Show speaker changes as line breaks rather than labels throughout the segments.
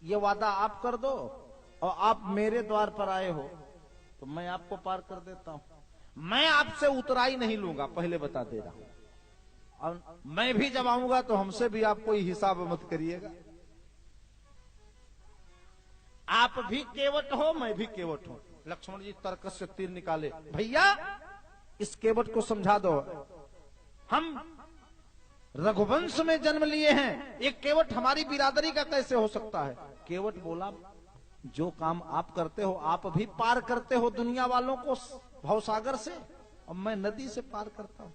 ये वादा आप कर दो और आप मेरे द्वार पर आए हो तो मैं आपको पार कर देता हूं। मैं आपसे उतराई नहीं लूंगा, पहले बता दे रहा हूं। और मैं भी जब आऊंगा तो हमसे भी आप कोई हिसाब मत करिएगा। आप भी केवट हो, मैं भी केवट हूं। लक्ष्मण जी तर्क से तीर निकाले, भैया इस केवट को समझा दो, हम रघुवंश में जन्म लिए हैं, एक केवट हमारी बिरादरी का कैसे हो सकता है? केवट बोला, जो काम आप करते हो आप भी पार करते हो दुनिया वालों को भवसागर से, और मैं नदी से पार करता हूं।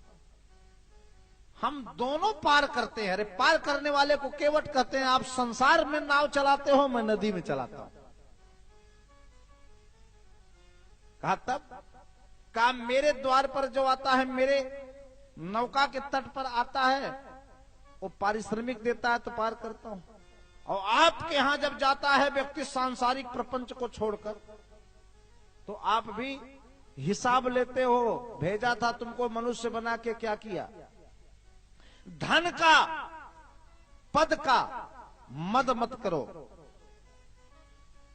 हम दोनों पार करते हैं। अरे पार करने वाले को केवट कहते हैं। आप संसार में नाव चलाते हो, मैं नदी में चलाता हूं। कहा तब कहा मेरे द्वार पर जो आता है, मेरे नौका के तट पर आता है, वो पारिश्रमिक देता है तो पार करता हूं। और आपके यहां जब जाता है व्यक्ति सांसारिक प्रपंच को छोड़कर, तो आप भी हिसाब लेते हो। भेजा था तुमको मनुष्य बना के, क्या किया? धन का, पद का मद मत करो,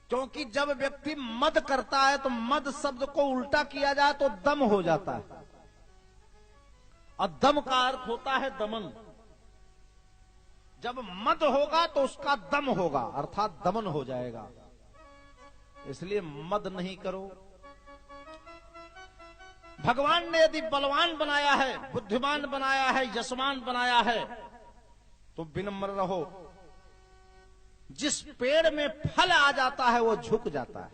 क्योंकि जब व्यक्ति मद करता है तो मद शब्द को उल्टा किया जाए तो दम हो जाता है, और दम का अर्थ होता है दमन। जब मद होगा तो उसका दम होगा, अर्थात दमन हो जाएगा। इसलिए मद नहीं करो। भगवान ने यदि बलवान बनाया है, बुद्धिमान बनाया है, यशमान बनाया है, तो विनम्र रहो। जिस पेड़ में फल आ जाता है वो झुक जाता है।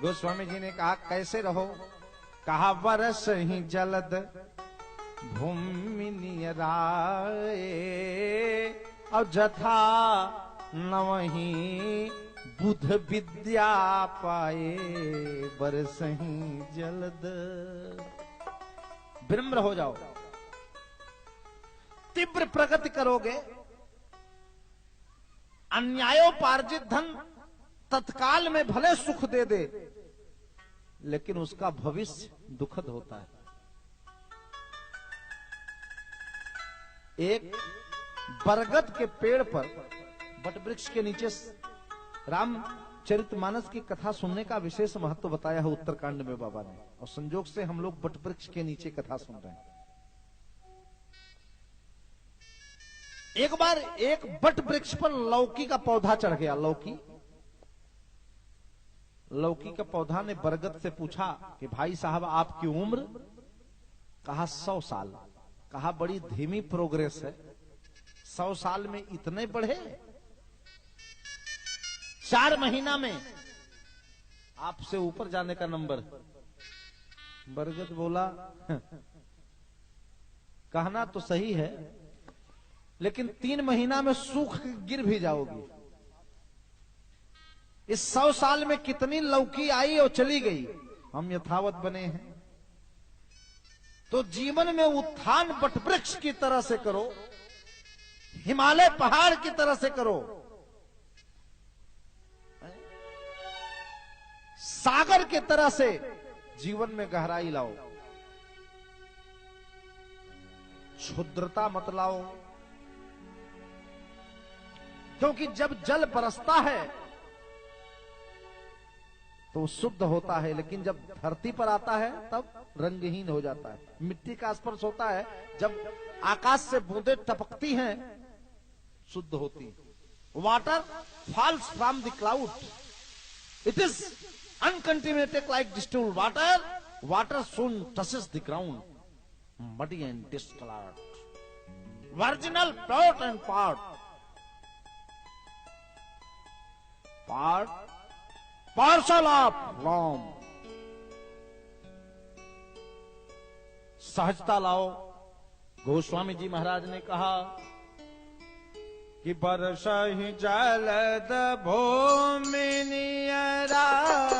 गोस्वामी जी ने कहा कैसे रहो? कहा बरस ही जलद भूमि नियराए, और जथा नवही बुध विद्या पाए, बरस ही जलद। विनम्र हो जाओ, तीव्र प्रगति करोगे। अन्यायोपार्जित धन तत्काल में भले सुख दे दे, लेकिन उसका भविष्य दुखद होता है। एक बरगद के पेड़ पर, बटवृक्ष के नीचे रामचरितमानस की कथा सुनने का विशेष महत्व बताया है उत्तरकांड में बाबा ने, और संयोग से हम लोग बटवृक्ष के नीचे कथा सुन रहे हैं। एक बार एक बट वृक्ष पर लौकी का पौधा चढ़ गया। लौकी का पौधा ने बरगद से पूछा कि भाई साहब आपकी उम्र? कहा 100 साल। कहा बड़ी धीमी प्रोग्रेस है, 100 साल में इतने बढ़े? 4 महीना में आपसे ऊपर जाने का नंबर। बरगद बोला कहना तो सही है, लेकिन 3 महीना में सूख गिर भी जाओगी। इस 100 साल में कितनी लौकी आई और चली गई, हम यथावत बने हैं। तो जीवन में उत्थान बटवृक्ष की तरह से करो, हिमालय पहाड़ की तरह से करो, सागर की तरह से जीवन में गहराई लाओ, क्षुद्रता मत लाओ। क्योंकि जब जल बरसता है तो शुद्ध होता है, लेकिन जब धरती पर आता है तब रंगहीन हो जाता है। मिट्टी का स्पर्श होता है, जब आकाश से बूंदें टपकती हैं शुद्ध होती। Water falls from the cloud, it is uncontaminated like distilled water, water soon touches the ground, muddy and discolored, virginal, pure and parcel of from। सहजता लाओ। गोस्वामी जी महाराज ने कहा कि बरस ही जलद भूमि नियराए,